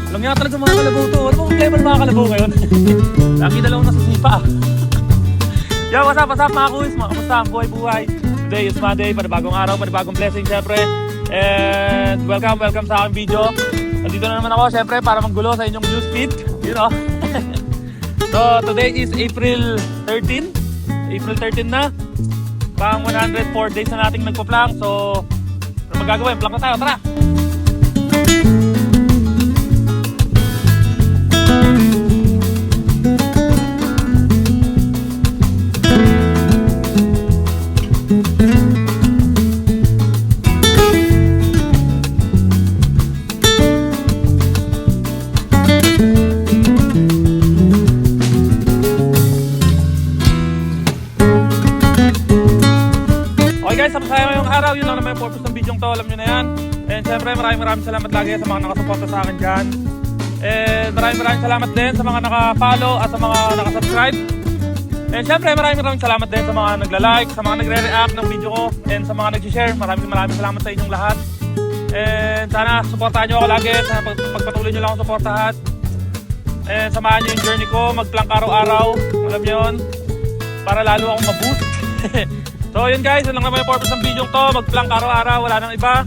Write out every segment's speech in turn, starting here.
Alam nga talaga mga kalabaw to. Ano bang problema ng mga kalabaw ngayon? Lagi na lang nasisipa. Yo, what's up mga kuis? Mga kamusta ang buhay-buhay? Today is Monday, panibagong araw, panibagong blessing syempre. And welcome sa aking video. Nandito na naman ako syempre para manggulo sa inyong newsfeed. You know? So today is April 13. April 13 na. Pang 104 days na nating nagpa-plank. So ano magagawa? Plank na tayo, tara! Guys, sa masaya ngayong araw, yun lang naman yung purpose ng video to, alam nyo na yan. And syempre maraming salamat lagi sa mga nakasuporta sa akin dyan. And maraming salamat din sa mga naka-follow at sa mga naka-subscribe. And syempre maraming salamat din sa mga nagla-like, sa mga nagre-react ng video ko, and sa mga nag-share. Maraming salamat sa inyong lahat. And sana supportahan nyo ako lagi, sana pagpatuloy nyo lang akong supportahan. And samahan nyo yung journey ko, mag-plank araw-araw, alam nyo yun, para lalo akong ma-boost. So yun guys, yun lang naman yung purpose ng video to, mag-plank araw-araw, wala nang iba.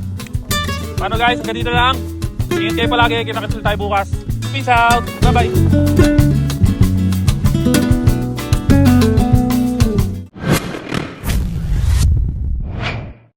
Paano guys, hanggang dito lang. Ingat kayo palagi, kita-kits tayo bukas. Peace out, bye bye.